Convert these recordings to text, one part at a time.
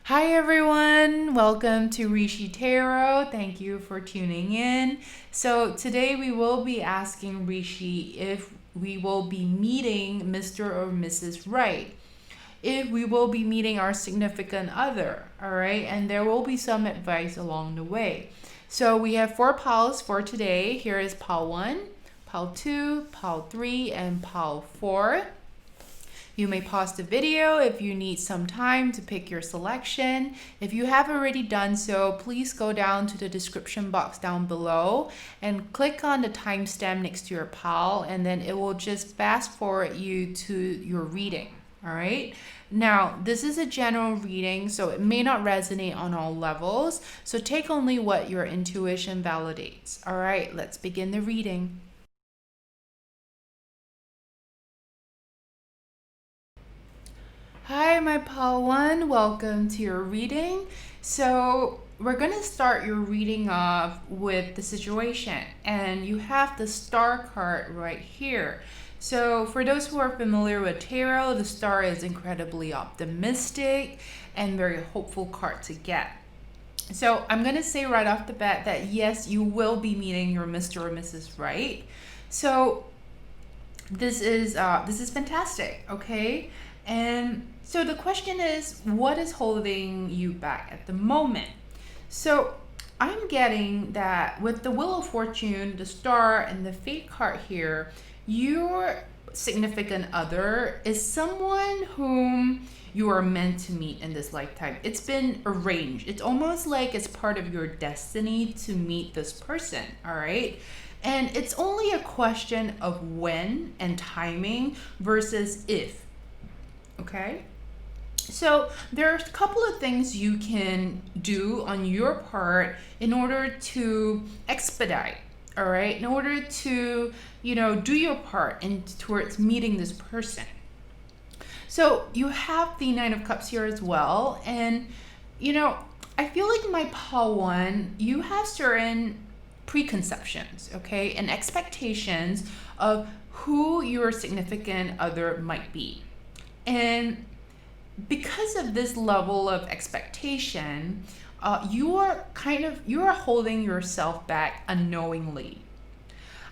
Hi everyone, welcome to Rishi Tarot. Thank you for tuning in. So today we will be asking Rishi if we will be meeting Mr. or Mrs. Right, if we will be meeting our significant other, all right? And there will be some advice along the way. So we have 4 piles for today. Here is pile 1, pile 2, pile 3, and pile 4. You may pause the video if you need some time to pick your selection. If you have already done so, please go down to the description box down below and click on the timestamp next to your pile, and then it will just fast forward you to your reading. All right. Now, this is a general reading, so it may not resonate on all levels. So take only what your intuition validates. All right, let's begin the reading. Hi, my pal one. Welcome to your reading. So we're going to start your reading off with the situation, and you have the star card right here. So for those who are familiar with tarot, the star is incredibly optimistic and very hopeful card to get. So I'm going to say right off the bat that yes, you will be meeting your Mr. or Mrs. Right. So this is fantastic, okay? And so the question is, what is holding you back at the moment? So I'm getting that with the Wheel of Fortune, the Star, and the Fate card here, your significant other is someone whom you are meant to meet in this lifetime. It's been arranged. It's almost like it's part of your destiny to meet this person, all right? And it's only a question of when and timing versus if, okay? So there's a couple of things you can do on your part in order to expedite, all right? In order to, do your part in towards meeting this person. So you have the Nine of Cups here as well. And, I feel like my pile one, you have certain preconceptions, okay, and expectations of who your significant other might be. And because of this level of expectation, you are holding yourself back unknowingly.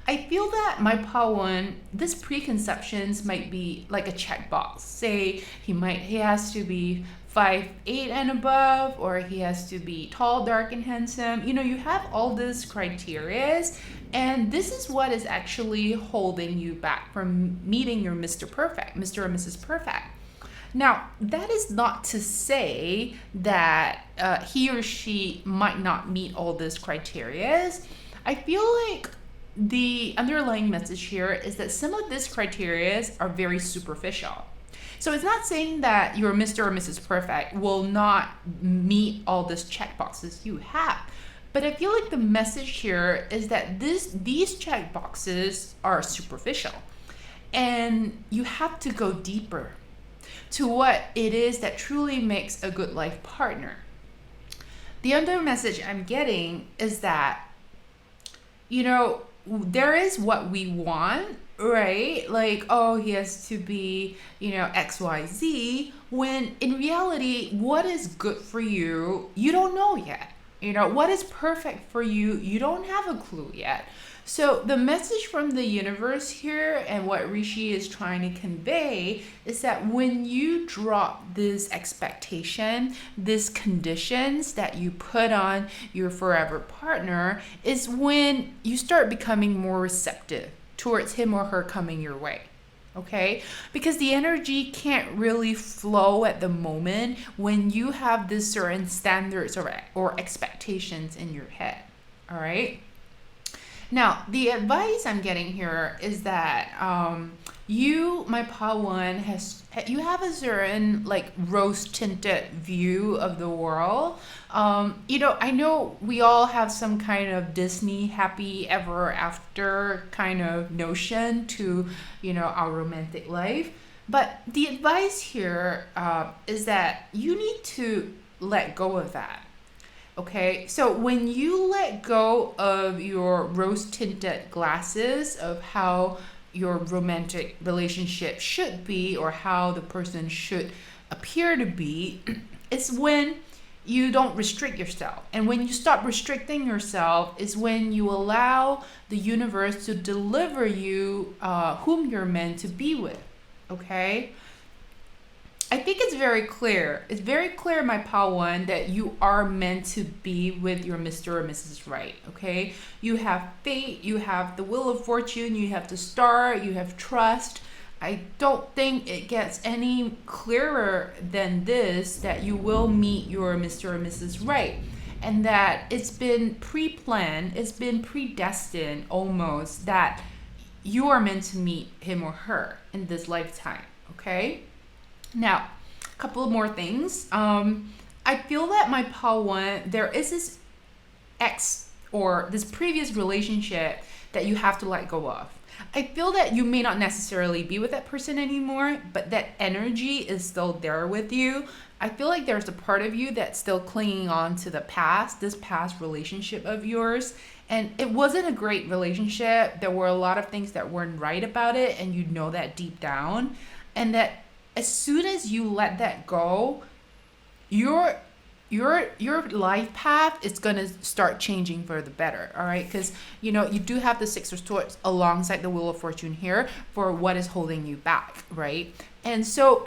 I feel that my pile one, this preconceptions might be like a checkbox. Say he has to be 5'8" and above, or he has to be tall, dark, and handsome. You have all these criterias, and this is what is actually holding you back from meeting your Mr. Perfect, Mr. or Mrs. Perfect. Now, that is not to say that he or she might not meet all these criterias. I feel like the underlying message here is that some of these criterias are very superficial. So it's not saying that your Mr. or Mrs. Perfect will not meet all these checkboxes you have. But I feel like the message here is that these checkboxes are superficial. And you have to go deeper to what it is that truly makes a good life partner. The other message I'm getting is that, there is what we want, right? Like, oh, he has to be, XYZ, when in reality, what is good for you, you don't know yet. What is perfect for you, you don't have a clue yet. So the message from the universe here and what Rishi is trying to convey is that when you drop this expectation, these conditions that you put on your forever partner, is when you start becoming more receptive towards him or her coming your way. Okay, because the energy can't really flow at the moment when you have this certain standards or expectations in your head. All right. Now, the advice I'm getting here is that you, my pile one, you have a certain like rose tinted view of the world. I know we all have some kind of Disney happy ever after kind of notion to, our romantic life. But the advice here is that you need to let go of that. Okay, so when you let go of your rose tinted glasses of how your romantic relationship should be or how the person should appear to be is when you don't restrict yourself. And when you stop restricting yourself is when you allow the universe to deliver you whom you're meant to be with. Okay? I think it's very clear. It's very clear, my pal one, that you are meant to be with your Mr. or Mrs. Right. Okay? You have fate, you have the wheel of fortune, you have the star, you have trust. I don't think it gets any clearer than this, that you will meet your Mr. or Mrs. Right. And that it's been pre planned, it's been predestined almost, that you are meant to meet him or her in this lifetime. Okay? Now, a couple of more things. I feel that my pal one, there is this ex or this previous relationship that you have to let go of. I feel that you may not necessarily be with that person anymore, but that energy is still there with you. I feel like there's a part of you that's still clinging on to the past, this past relationship of yours. And it wasn't a great relationship. There were a lot of things that weren't right about it, and you know that deep down. And that as soon as you let that go, your your life path is going to start changing for the better. All right, because you do have the Six of Swords alongside the Wheel of Fortune here for what is holding you back, right? And so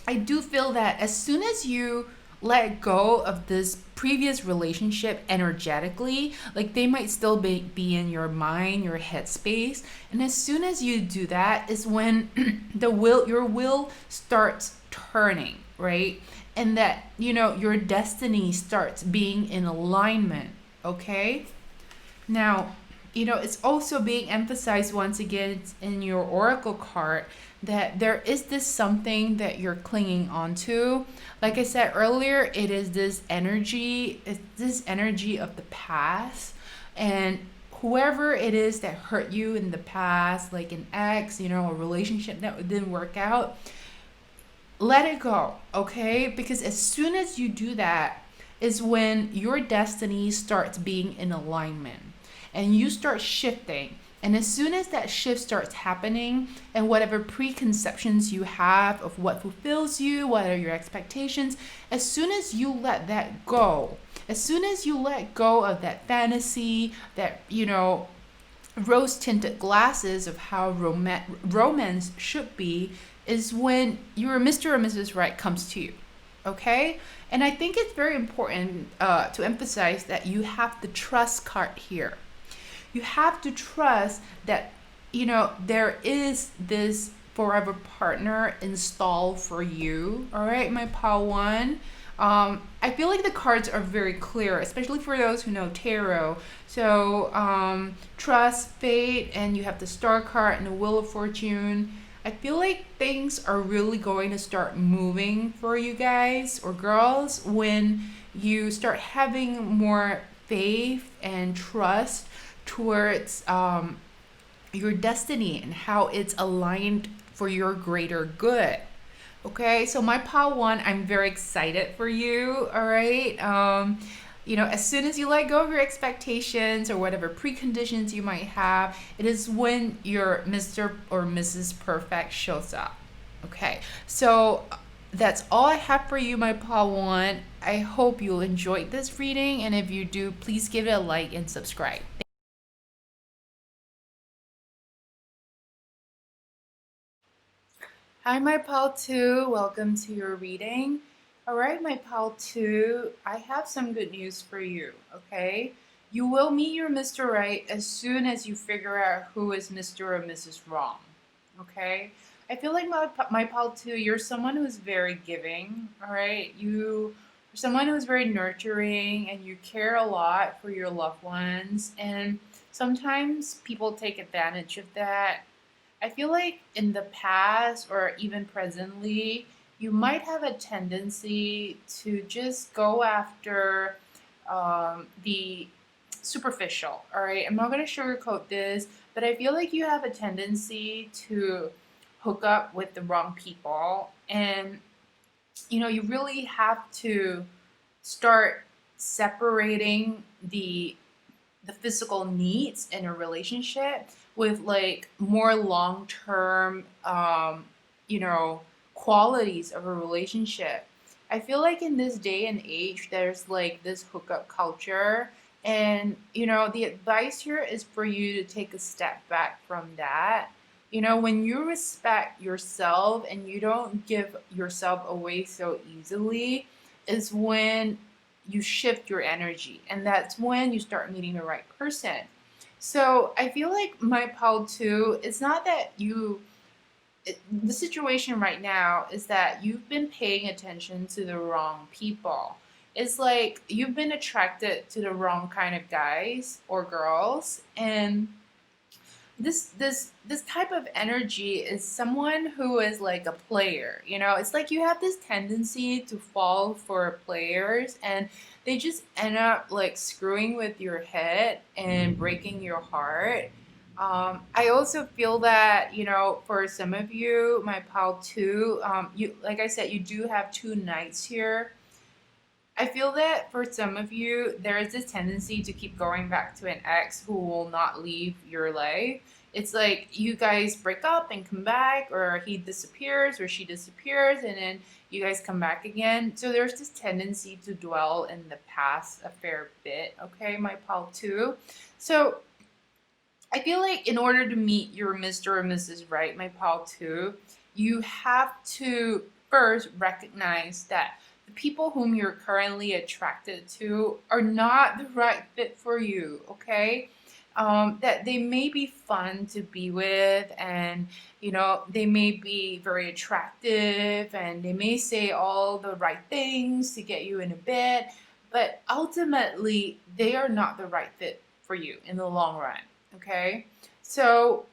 I do feel that as soon as you let go of this previous relationship energetically, like they might still be in your mind, your headspace, and as soon as you do that is when your will starts turning, right? And that your destiny starts being in alignment. Okay, now it's also being emphasized once again in your oracle card that there is this something that you're clinging onto. Like I said earlier, it's this energy of the past, and whoever it is that hurt you in the past, like an ex, a relationship that didn't work out, let it go. Okay, because as soon as you do that is when your destiny starts being in alignment and you start shifting. And as soon as that shift starts happening, and whatever preconceptions you have of what fulfills you, what are your expectations, as soon as you let that go, as soon as you let go of that fantasy, that rose tinted glasses of how romance should be, is when your Mr. or Mrs. Right comes to you. Okay? And I think it's very important to emphasize that you have the trust card here. You have to trust that, there is this forever partner installed for you. All right, my pal one. I feel like the cards are very clear, especially for those who know tarot. So, trust, fate, and you have the star card and the Wheel of Fortune. I feel like things are really going to start moving for you guys or girls when you start having more faith and trust towards your destiny and how it's aligned for your greater good. Okay, so my pal one, I'm very excited for you. All right. As soon as you let go of your expectations or whatever preconditions you might have, it is when your Mr. or Mrs. Perfect shows up. Okay, so that's all I have for you, my pal one. I hope you enjoyed this reading, and if you do, please give it a like and subscribe. Hi, my pal 2. Welcome to your reading. All right, my pal 2, I have some good news for you, okay? You will meet your Mr. Right as soon as you figure out who is Mr. or Mrs. Wrong, okay? I feel like my pal 2, you're someone who's very giving, all right? You're someone who's very nurturing, and you care a lot for your loved ones, and sometimes people take advantage of that. I feel like in the past or even presently, you might have a tendency to just go after the superficial. All right, I'm not going to sugarcoat this, but I feel like you have a tendency to hook up with the wrong people, and you really have to start separating the physical needs in a relationship with like more long-term qualities of a relationship. I feel like in this day and age, there's like this hookup culture. And, the advice here is for you to take a step back from that. When you respect yourself and you don't give yourself away so easily, is when you shift your energy. And that's when you start meeting the right person. So I feel like my pal too, it's not that the situation right now is that you've been paying attention to the wrong people. It's like you've been attracted to the wrong kind of guys or girls, and this type of energy is someone who is like a player. It's like you have this tendency to fall for players, and they just end up like screwing with your head and breaking your heart. I also feel that, for some of you, my pal too, you, like I said, you do have two knights here. I feel that for some of you, there is this tendency to keep going back to an ex who will not leave your life. It's like you guys break up and come back, or he disappears or she disappears, and then you guys come back again. So there's this tendency to dwell in the past a fair bit, okay, my pal too. So I feel like in order to meet your Mr. or Mrs. Right, my pal too, you have to first recognize that the people whom you're currently attracted to are not the right fit for you, okay? That they may be fun to be with, and they may be very attractive, and they may say all the right things to get you in a bed, but ultimately they are not the right fit for you in the long run. Okay, so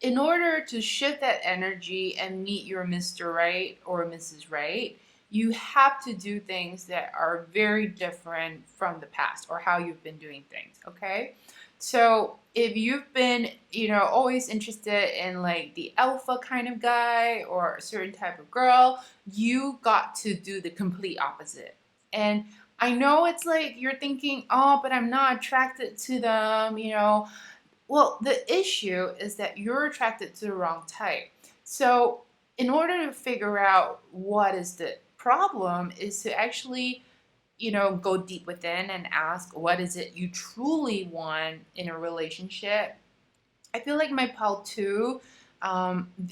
in order to shift that energy and meet your Mr. Right or Mrs. Right, you have to do things that are very different from the past or how you've been doing things. Okay, so if you've been, always interested in like the alpha kind of guy or a certain type of girl, you got to do the complete opposite. And I know it's like you're thinking, oh, but I'm not attracted to them. Well, the issue is that you're attracted to the wrong type. So, in order to figure out what is the problem, is to actually, go deep within and ask, what is it you truly want in a relationship? I feel like my pal too,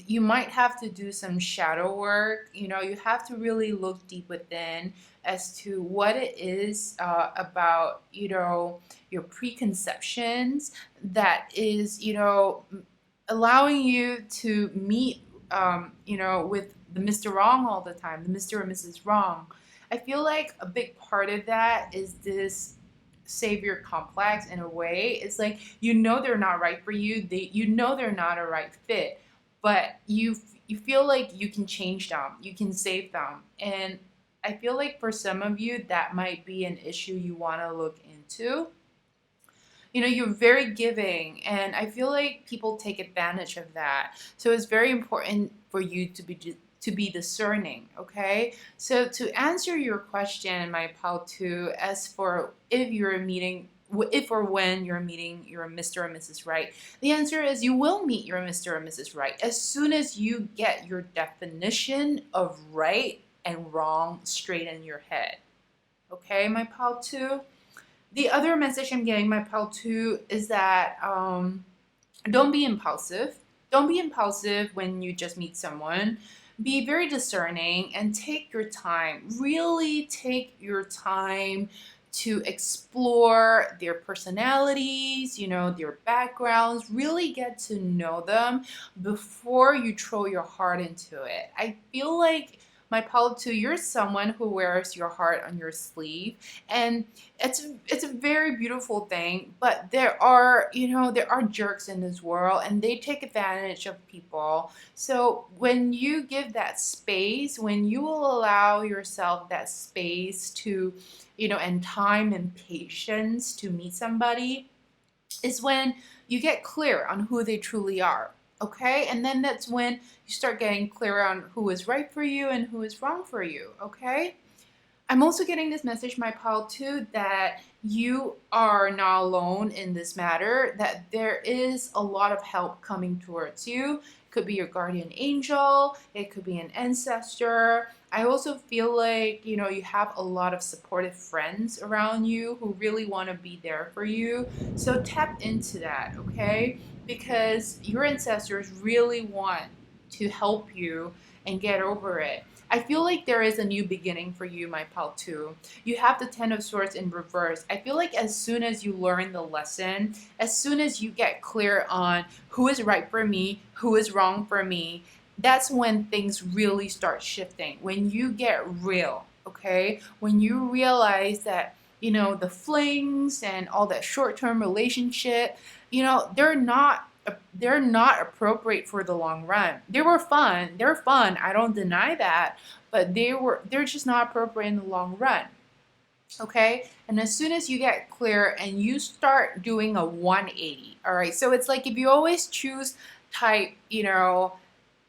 you might have to do some shadow work. You have to really look deep within as to what it is about, your preconceptions that is, allowing you to meet, with the Mr. Wrong all the time, the Mr. or Mrs. Wrong. I feel like a big part of that is this savior complex in a way. It's like they're not right for you. They're not a right fit, but you feel like you can change them, you can save them. And I feel like for some of you that might be an issue you want to look into. You're very giving, and I feel like people take advantage of that. So it's very important for you to be discerning, okay? So to answer your question, my pal too, as for if or when you're meeting your Mr. or Mrs. Right, the answer is you will meet your Mr. or Mrs. Right as soon as you get your definition of right and wrong straight in your head. Okay, my pal too? The other message I'm getting, my pal too, is that don't be impulsive. Don't be impulsive when you just meet someone. Be very discerning and take your time. Really take your time to explore their personalities, their backgrounds. Really get to know them before you throw your heart into it. I feel like, my pal too, you're someone who wears your heart on your sleeve, and it's a very beautiful thing. But there are jerks in this world, and they take advantage of people. So when you give that space, when you will allow yourself that space to, and time and patience to meet somebody, is when you get clear on who they truly are. Okay, and then that's when you start getting clear on who is right for you and who is wrong for you. Okay, I'm also getting this message, my pal too, that you are not alone in this matter, that there is a lot of help coming towards you, Could be your guardian angel, it could be an ancestor. I also feel like, you have a lot of supportive friends around you who really want to be there for you. So tap into that, okay? Because your ancestors really want to help you and get over it. I feel like there is a new beginning for you, my pal, too. You have the Ten of Swords in reverse. I feel like as soon as you learn the lesson, as soon as you get clear on who is right for me, who is wrong for me, that's when things really start shifting. When you get real, okay? When you realize that, the flings and all that short-term relationship, they're not appropriate for the long run. They were fun. They're fun. I don't deny that, but they're just not appropriate in the long run. Okay? And as soon as you get clear and you start doing a 180, all right? So it's like if you always choose type,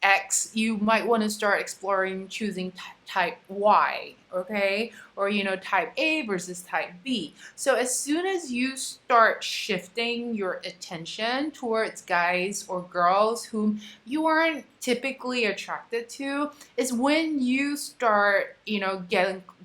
X, you might want to start exploring choosing type Y, okay? Or, type A versus type B. So as soon as you start shifting your attention towards guys or girls whom you aren't typically attracted to, is when you start,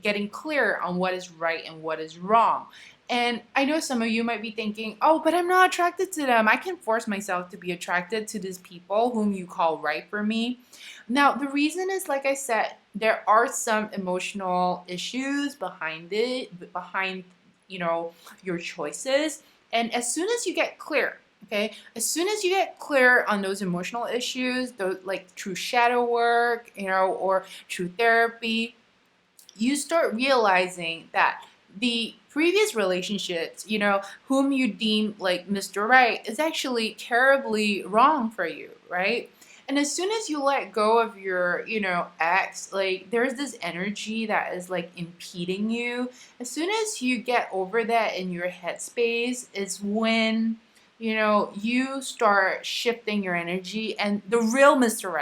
getting clear on what is right and what is wrong. And I know some of you might be thinking, oh, but I'm not attracted to them. I can force myself to be attracted to these people whom you call right for me. Now, the reason is, like I said, there are some emotional issues behind it, behind, your choices. And as soon as you get clear, okay, as soon as you get clear on those emotional issues, those like through shadow work, or through therapy, you start realizing that the previous relationships, whom you deem like Mr. Right, is actually terribly wrong for you, right? And as soon as you let go of your, ex, like there's this energy that is like impeding you. As soon as you get over that in your headspace, is when, you start shifting your energy and the real Mr.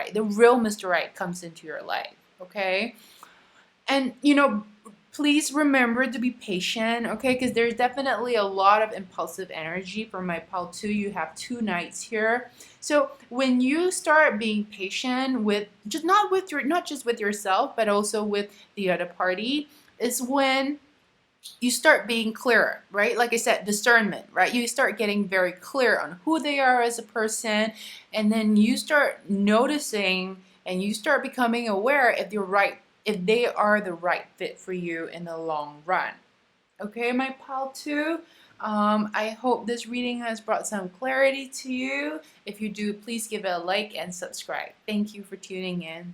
Right comes into your life, okay? And, please remember to be patient, okay? Because there's definitely a lot of impulsive energy for my pal too. You have 2 nights here. So when you start being patient with not just with yourself, but also with the other party, is when you start being clearer, right? Like I said, discernment, right? You start getting very clear on who they are as a person, and then you start noticing and you start becoming aware if they are the right fit for you in the long run. Okay, my pal too. I hope this reading has brought some clarity to you. If you do, please give it a like and subscribe. Thank you for tuning in.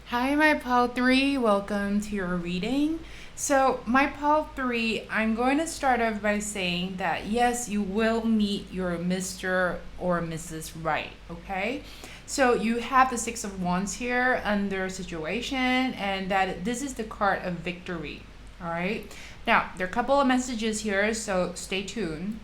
Hi, my pal 3. Welcome to your reading. So, my pal 3, I'm going to start off by saying that yes, you will meet your Mr. or Mrs. Right, okay? So, you have the 6 of Wands here under situation, and that this is the card of victory, all right? Now, there are a couple of messages here, so stay tuned.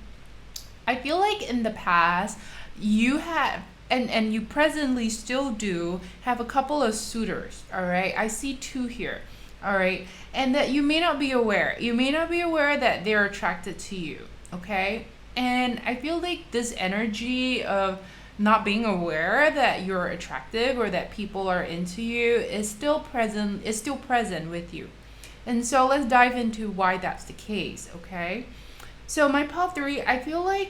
I feel like in the past, you have and you presently still do have a couple of suitors, all right? I see 2 here, all right? And that you may not be aware. You may not be aware that they're attracted to you, okay? And I feel like this energy of not being aware that you're attractive or that people are into you is still present with you. And so let's dive into why that's the case, okay? So my pal 3, I feel like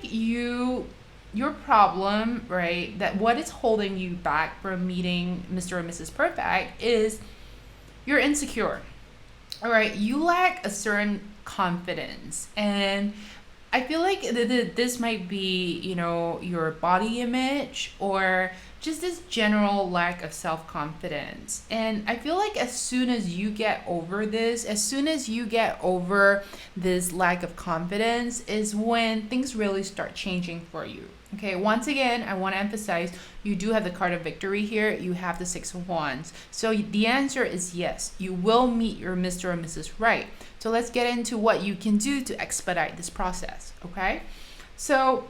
your problem, right, that what is holding you back from meeting Mr. and Mrs. Perfect is you're insecure. All right, you lack a certain confidence. And I feel like this might be, your body image or just this general lack of self-confidence. And I feel like as soon as you get over this, as soon as you get over this lack of confidence is when things really start changing for you. Okay, once again, I want to emphasize you do have the card of victory here. You have the 6 of Wands. So the answer is yes, you will meet your Mr. or Mrs. Right. So let's get into what you can do to expedite this process, okay? So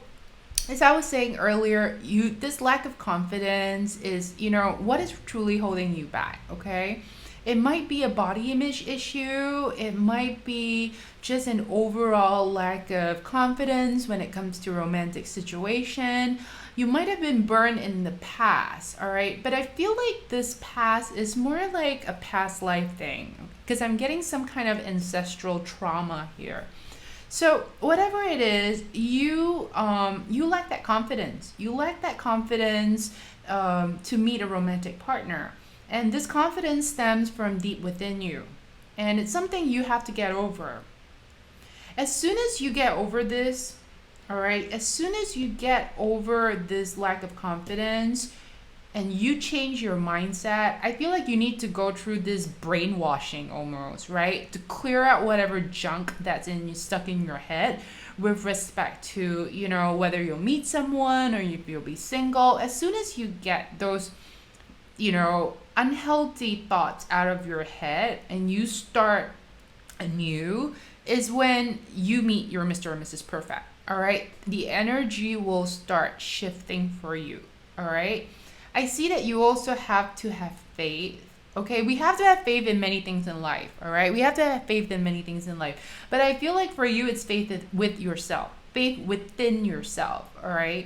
as I was saying earlier, this lack of confidence is, what is truly holding you back, okay? It might be a body image issue. It might be just an overall lack of confidence when it comes to romantic situation. You might have been burned in the past, all right? But I feel like this past is more like a past life thing because I'm getting some kind of ancestral trauma here. So whatever it is, you lack that confidence. You lack that confidence to meet a romantic partner, and this confidence stems from deep within you, and it's something you have to get over. As soon as you get over this, all right, as soon as you get over this lack of confidence and you change your mindset, I feel like you need to go through this brainwashing almost, right? To clear out whatever junk that's stuck in your head with respect to, whether you'll meet someone or if you'll be single. As soon as you get those, unhealthy thoughts out of your head and you start anew, is when you meet your Mr. or Mrs. Perfect. All right, the energy will start shifting for you. All right, I see that you also have to have faith. Okay, we have to have faith in many things in life. All right, we have to have faith in many things in life. But I feel like for you, it's faith with yourself, faith within yourself. All right,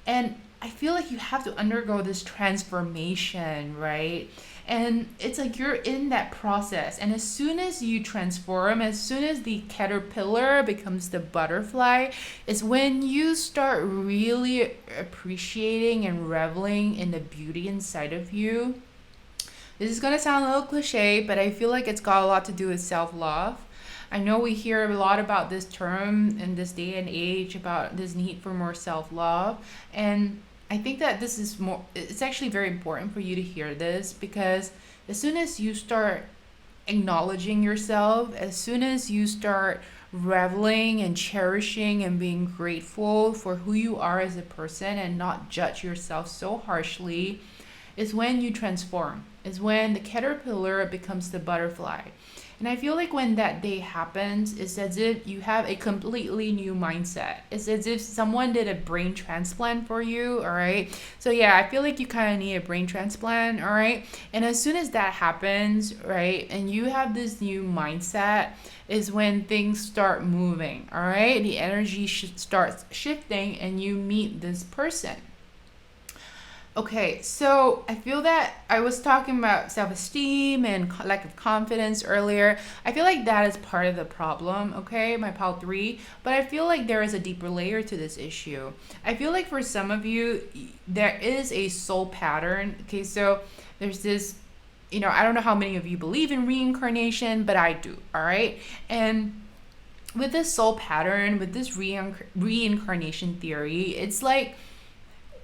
and I feel like you have to undergo this transformation, right? And it's like you're in that process. And as soon as you transform, as soon as the caterpillar becomes the butterfly, is when you start really appreciating and reveling in the beauty inside of you. This is going to sound a little cliche, but I feel like it's got a lot to do with self-love. I know we hear a lot about this term in this day and age, about this need for more self-love. And I think that this is it's actually very important for you to hear this, because as soon as you start acknowledging yourself, as soon as you start reveling and cherishing and being grateful for who you are as a person and not judge yourself so harshly, is when you transform, is when the caterpillar becomes the butterfly. And I feel like when that day happens, it's as if you have a completely new mindset. It's as if someone did a brain transplant for you, all right? So yeah, I feel like you kind of need a brain transplant, all right? And as soon as that happens, right, and you have this new mindset, is when things start moving, all right? The energy starts shifting and you meet this person. Okay, so I feel that I was talking about self-esteem and lack of confidence earlier. I feel like that is part of the problem, okay, my pile 3. But I feel like there is a deeper layer to this issue. I feel like for some of you, there is a soul pattern. Okay, so there's this, I don't know how many of you believe in reincarnation, but I do, all right? And with this soul pattern, with this reincarnation theory, it's like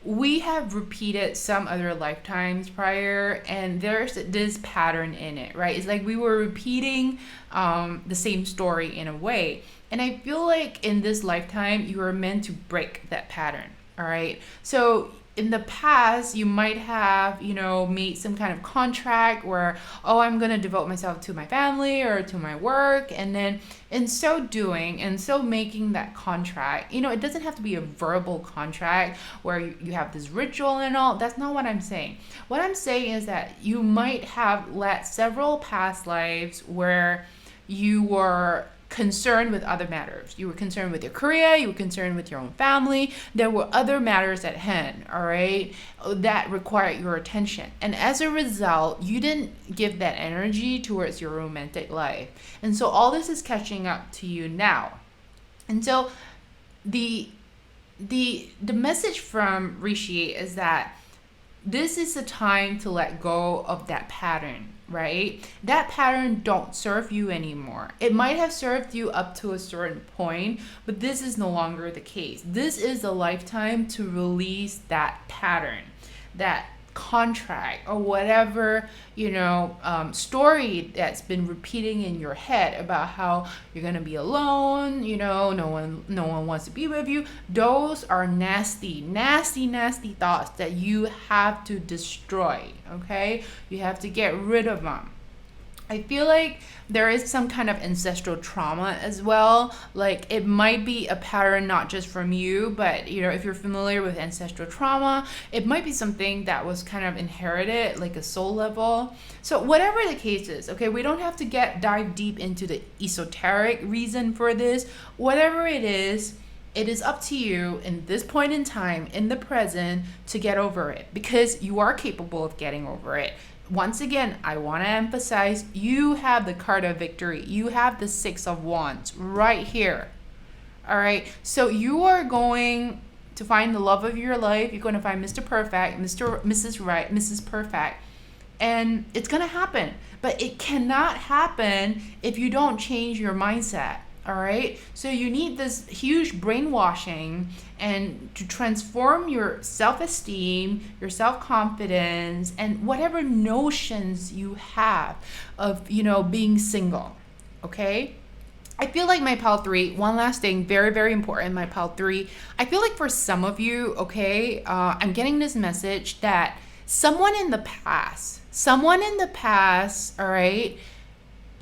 we have repeated some other lifetimes prior, and there's this pattern in it, right? It's like we were repeating the same story in a way. And I feel like in this lifetime, you are meant to break that pattern, all right? So in the past, you might have, made some kind of contract where, oh, I'm going to devote myself to my family or to my work. And then in so doing, and so making that contract, it doesn't have to be a verbal contract where you have this ritual and all. That's not what I'm saying. What I'm saying is that you might have led several past lives where you were concerned with other matters. You were concerned with your career, you were concerned with your own family. There were other matters at hand, all right, that required your attention. And as a result, you didn't give that energy towards your romantic life. And so all this is catching up to you now. And so the message from Rishi is that this is the time to let go of that pattern, right? That pattern don't serve you anymore. It might have served you up to a certain point, but this is no longer the case. This is a lifetime to release that pattern, that contract, or whatever, story that's been repeating in your head about how you're going to be alone, no one wants to be with you. Those are nasty thoughts that you have to destroy, okay? You have to get rid of them. I feel like there is some kind of ancestral trauma as well. Like it might be a pattern not just from you, but if you're familiar with ancestral trauma, it might be something that was kind of inherited, like a soul level. So whatever the case is, okay, we don't have to dive deep into the esoteric reason for this. Whatever it is up to you in this point in time, in the present, to get over it, because you are capable of getting over it. Once again, I want to emphasize, you have the card of victory. You have the Six of Wands right here. All right. So you are going to find the love of your life. You're going to find Mr. Perfect, Mrs. Right, Mrs. Perfect. And it's going to happen. But it cannot happen if you don't change your mindset. All right. So you need this huge brainwashing and to transform your self-esteem, your self-confidence, and whatever notions you have of, being single. Okay. I feel like my pile 3, one last thing, very, very important, my pile 3. I feel like for some of you, okay, I'm getting this message that someone in the past, all right,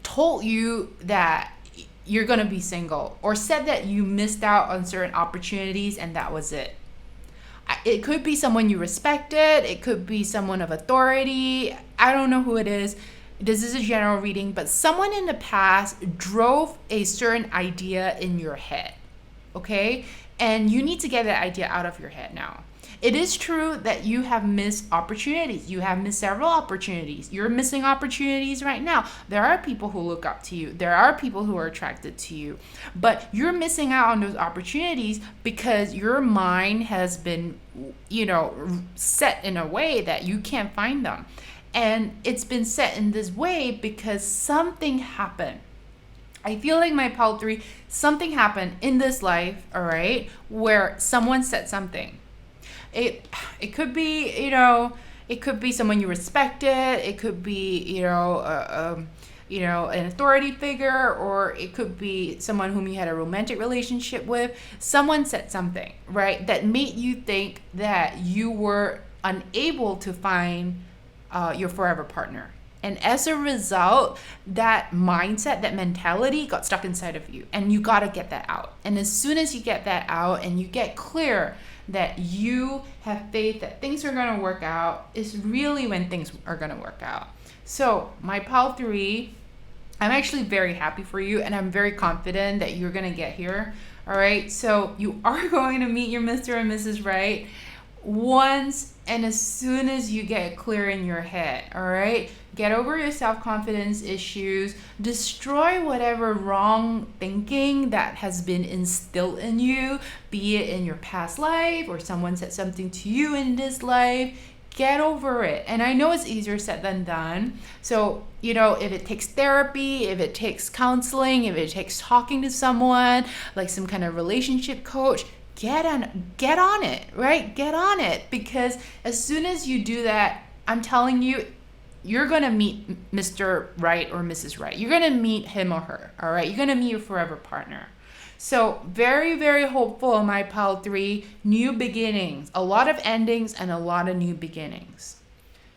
told you that you're going to be single, or said that you missed out on certain opportunities and that was it. It could be someone you respected. It could be someone of authority. I don't know who it is. This is a general reading, but someone in the past drove a certain idea in your head, okay? And you need to get that idea out of your head now. It is true that you have missed opportunities. You have missed several opportunities. You're missing opportunities right now. There are people who look up to you. There are people who are attracted to you. But you're missing out on those opportunities because your mind has been, set in a way that you can't find them. And it's been set in this way because something happened. I feel like my pile 3, something happened in this life, all right, where someone said something. It could be, it could be someone you respected. It could be, an authority figure, or it could be someone whom you had a romantic relationship with. Someone said something, right, that made you think that you were unable to find your forever partner. And as a result, that mindset, that mentality got stuck inside of you, and you got to get that out. And as soon as you get that out and you get clear that you have faith that things are going to work out, is really when things are going to work out. So my pile 3, I'm actually very happy for you, and I'm very confident that you're going to get here. All right. So you are going to meet your Mr. and Mrs. Right once and as soon as you get clear in your head. All right. Get over your self-confidence issues. Destroy whatever wrong thinking that has been instilled in you, be it in your past life or someone said something to you in this life. Get over it. And I know it's easier said than done. So, if it takes therapy, if it takes counseling, if it takes talking to someone, like some kind of relationship coach, get on it, right? Get on it. Because as soon as you do that, I'm telling you, you're going to meet Mr. Right or Mrs. Right. You're going to meet him or her, all right? You're going to meet your forever partner. So very, very hopeful in my pile 3, new beginnings, a lot of endings and a lot of new beginnings.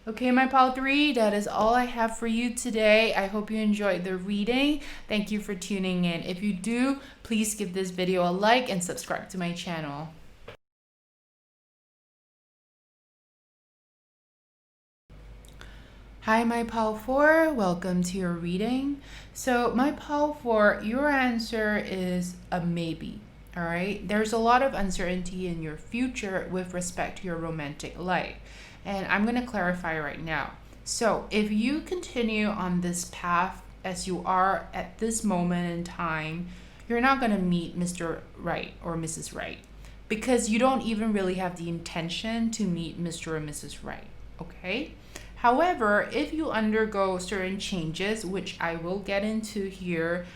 Okay, my pile 3, that is all I have for you today. I hope you enjoyed the reading. Thank you for tuning in. If you do, please give this video a like and subscribe to my channel. Hi, my pile 4. Welcome to your reading. So my pile 4, your answer is a maybe. All right. There's a lot of uncertainty in your future with respect to your romantic life. And I'm going to clarify right now. So if you continue on this path as you are at this moment in time, you're not going to meet Mr. Right or Mrs. Right, because you don't even really have the intention to meet Mr. or Mrs. Right. Okay. However, if you undergo certain changes, which I will get into here,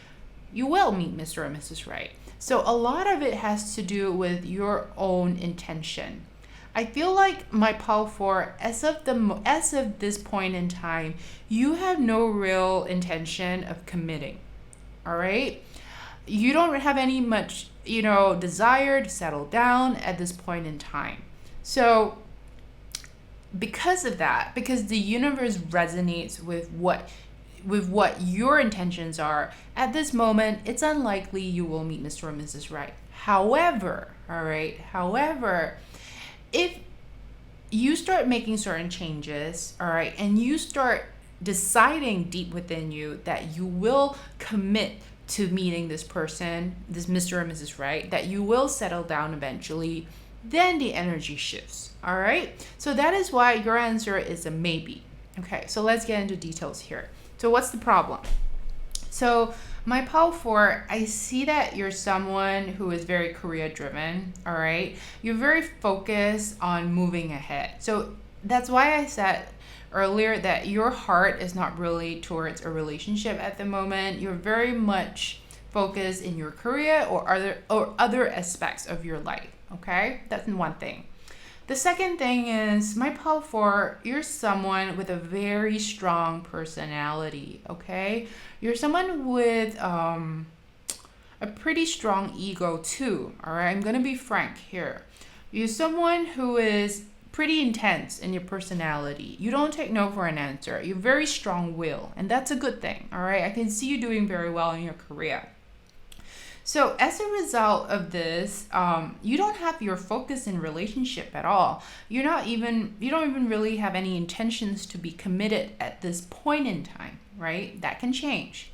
you will meet Mr. or Mrs. Right. So a lot of it has to do with your own intention. I feel like my pile 4, as of this point in time, you have no real intention of committing. All right? You don't have any much, desire to settle down at this point in time. So because of that, because the universe resonates with what with what your intentions are, at this moment, it's unlikely you will meet Mr. or Mrs. Right. However, all right, however, if you start making certain changes, all right, and you start deciding deep within you that you will commit to meeting this person, this Mr. or Mrs. Right, that you will settle down eventually, then the energy shifts, all right? So that is why your answer is a maybe. Okay, so let's get into details here. So what's the problem? So my pile 4, I see that you're someone who is very career driven, all right? You're very focused on moving ahead. So that's why I said earlier that your heart is not really towards a relationship at the moment. You're very much focused in your career or other aspects of your life, okay? That's one thing. The second thing is, my pile 4, you're someone with a very strong personality, okay? You're someone with a pretty strong ego too, all right? I'm going to be frank here. You're someone who is pretty intense in your personality. You don't take no for an answer. You're very strong-willed, and that's a good thing, all right? I can see you doing very well in your career. So as a result of this, you don't have your focus in relationship at all. You don't even really have any intentions to be committed at this point in time, right? That can change.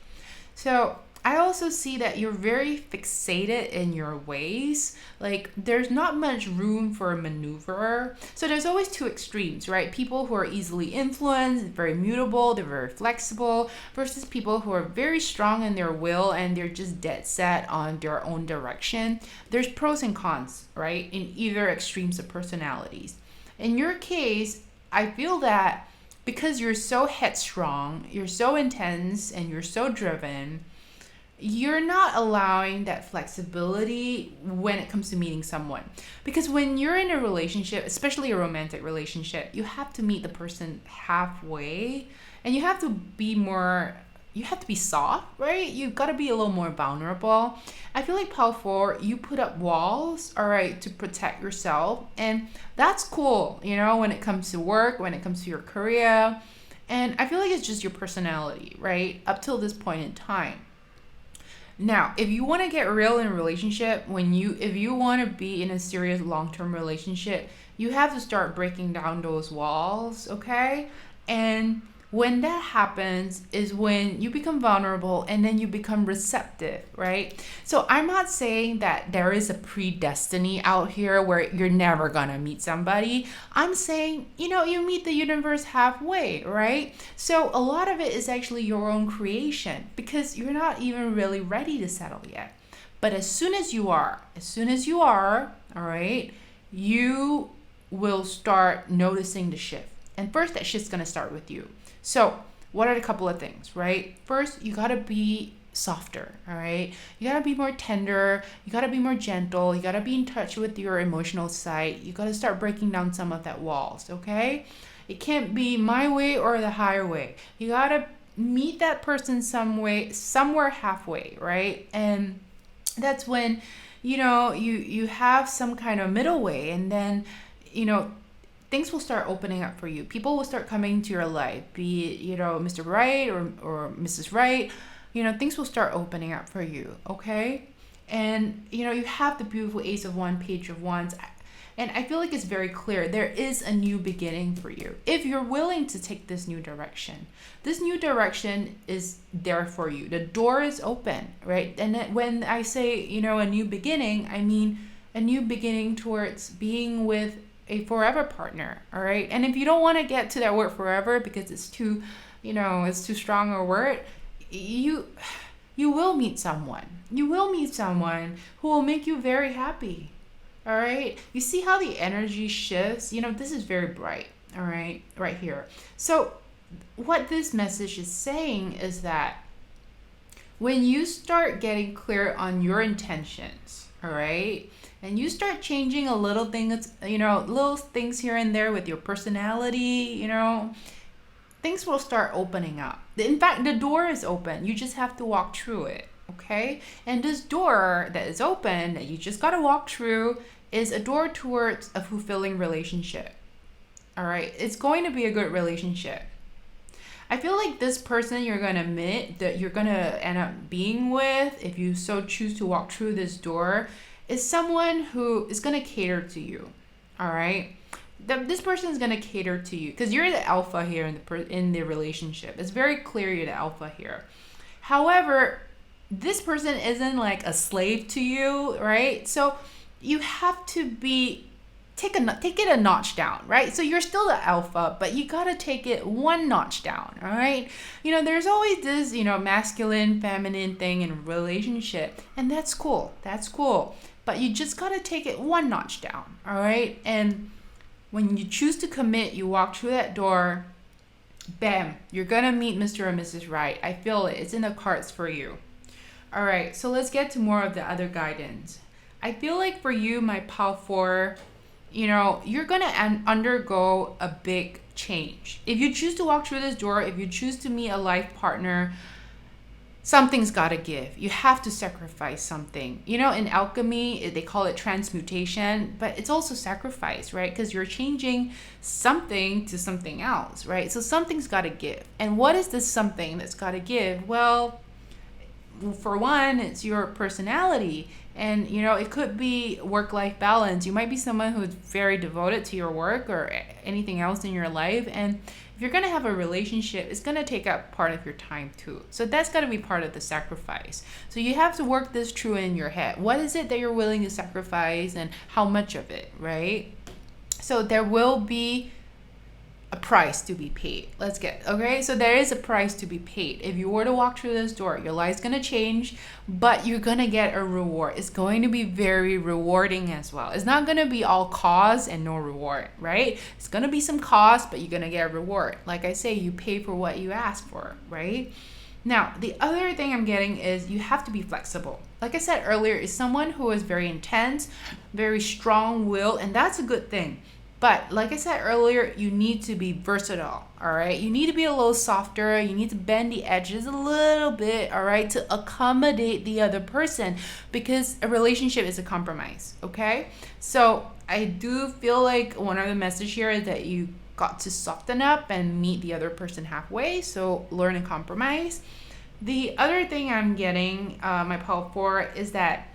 So I also see that you're very fixated in your ways. Like, there's not much room for a maneuver. So there's always two extremes, right? People who are easily influenced, very mutable, they're very flexible, versus people who are very strong in their will and they're just dead set on their own direction. There's pros and cons, right? In either extremes of personalities. In your case, I feel that because you're so headstrong, you're so intense, and you're so driven, you're not allowing that flexibility when it comes to meeting someone. Because when you're in a relationship, especially a romantic relationship, you have to meet the person halfway, and you have to be soft, right? You've got to be a little more vulnerable. I feel like pile 4, you put up walls, all right, to protect yourself, and that's cool, when it comes to work, when it comes to your career, and I feel like it's just your personality, right, up till this point in time. Now, if you want to get real in a relationship, if you want to be in a serious long-term relationship, you have to start breaking down those walls, okay? And when that happens is when you become vulnerable and then you become receptive, right? So I'm not saying that there is a predestiny out here where you're never gonna meet somebody. I'm saying, you meet the universe halfway, right? So a lot of it is actually your own creation because you're not even really ready to settle yet. But as soon as you are, all right, you will start noticing the shift. And first, that shift's gonna start with you. So what are the couple of things, right? First, you got to be softer, all right? You got to be more tender. You got to be more gentle. You got to be in touch with your emotional side. You got to start breaking down some of that walls, okay? It can't be my way or the highway. You got to meet that person somewhere halfway, right? And that's when, you have some kind of middle way, and then, things will start opening up for you. People will start coming to your life, be it, Mr. Right or Mrs. Right. Things will start opening up for you, okay? And, you have the beautiful Ace of Wands, Page of Wands. And I feel like it's very clear. There is a new beginning for you. If you're willing to take this new direction is there for you. The door is open, right? And when I say, a new beginning, I mean a new beginning towards being with a forever partner, all right? And if you don't want to get to that word forever because it's too strong a word, you will meet someone. You will meet someone who will make you very happy, all right? You see how the energy shifts? This is very bright, all right, right here. So what this message is saying is that when you start getting clear on your intentions, all right, and you start changing a little things, little things here and there with your personality, things will start opening up. In fact, the door is open. You just have to walk through it, okay? And this door that is open, that you just got to walk through, is a door towards a fulfilling relationship, all right? It's going to be a good relationship. I feel like this person you're going to meet, that you're going to end up being with, if you so choose to walk through this door, is someone who is going to cater to you. All right? This person is going to cater to you because you're the alpha here in the relationship. It's very clear you're the alpha here. However, this person isn't like a slave to you, right? So you have to take it a notch down, right? So you're still the alpha, but you gotta take it one notch down, all right? There's always this, masculine, feminine thing in a relationship, and that's cool. That's cool. But you just gotta take it one notch down, all right? And when you choose to commit, you walk through that door, bam, you're gonna meet Mr. or Mrs. Right. I feel it. It's in the cards for you. All right, so let's get to more of the other guidance. I feel like for you, my Pal 4, you're going to undergo a big change. If you choose to walk through this door, if you choose to meet a life partner, something's got to give. You have to sacrifice something. In alchemy, they call it transmutation, but it's also sacrifice, right? Because you're changing something to something else, right? So something's got to give. And what is this something that's got to give? Well, for one, it's your personality. And, it could be work-life balance. You might be someone who's very devoted to your work or anything else in your life. And if you're going to have a relationship, it's going to take up part of your time too. So that's got to be part of the sacrifice. So you have to work this through in your head. What is it that you're willing to sacrifice and how much of it, right? So there will be a price to be paid. Okay? So there is a price to be paid. If you were to walk through this door, your life's going to change, but you're going to get a reward. It's going to be very rewarding as well. It's not going to be all cause and no reward, right? It's going to be some cost, but you're going to get a reward. Like I say, you pay for what you ask for, right? Now, the other thing I'm getting is you have to be flexible. Like I said earlier, is someone who is very intense, very strong-willed, and that's a good thing. But like I said earlier, you need to be versatile, all right? You need to be a little softer. You need to bend the edges a little bit, all right, to accommodate the other person because a relationship is a compromise, okay? So I do feel like one of the message here is that you got to soften up and meet the other person halfway, so learn and compromise. The other thing I'm getting, my Pal 4, is that,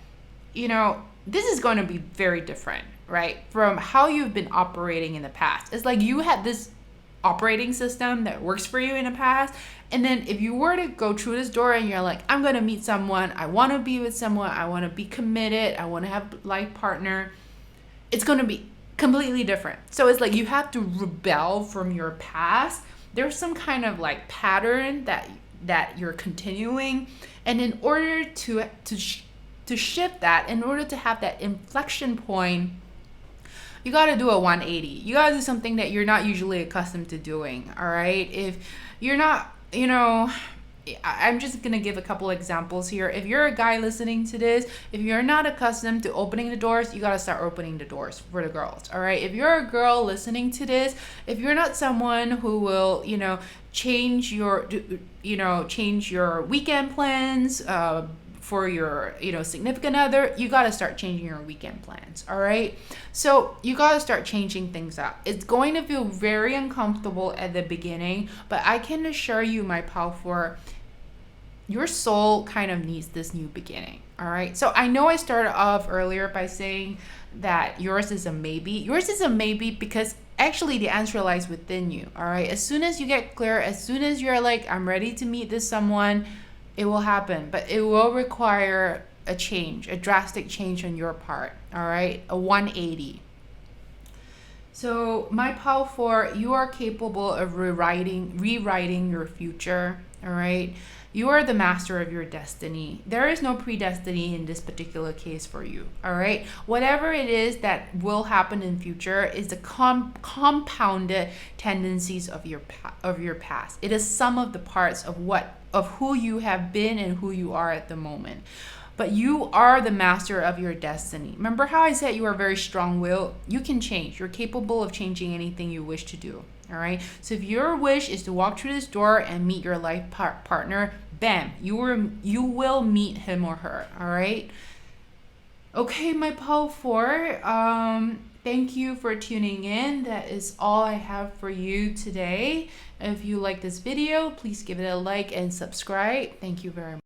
this is going to be very different, right, from how you've been operating in the past. It's like you had this operating system that works for you in the past, and then if you were to go through this door and you're like, I'm going to meet someone, I want to be with someone, I want to be committed, I want to have a life partner, it's going to be completely different. So it's like you have to rebel from your past. There's some kind of like pattern that you're continuing, and in order to shift that, in order to have that inflection point, you got to do a 180. You got to do something that you're not usually accustomed to doing, all right? If you're not, I'm just going to give a couple examples here. If you're a guy listening to this, if you're not accustomed to opening the doors, you got to start opening the doors for the girls, all right? If you're a girl listening to this, if you're not someone who will, change your weekend plans, for your significant other, you got to start changing your weekend plans, all right? So you got to start changing things up. It's going to feel very uncomfortable at the beginning, but I can assure you, my Pal 4, your soul kind of needs this new beginning, all right? So I know I started off earlier by saying that yours is a maybe. Yours is a maybe because actually the answer lies within you, all right? As soon as you get clear, as soon as you're like, I'm ready to meet this someone, it will happen, but it will require a change, a drastic change on your part, all right? A 180. So my Pal 4, you are capable of rewriting your future, all right? You are the master of your destiny. There is no predestiny in this particular case for you, all right? Whatever it is that will happen in future is the compounded tendencies of your past. It is some of the parts of who you have been and who you are at the moment. But you are the master of your destiny. Remember how I said you are very strong-willed? You can change. You're capable of changing anything you wish to do. All right. So if your wish is to walk through this door and meet your life partner, bam, you will meet him or her. All right. Okay, my Pal 4. Thank you for tuning in. That is all I have for you today. If you like this video, please give it a like and subscribe. Thank you very much.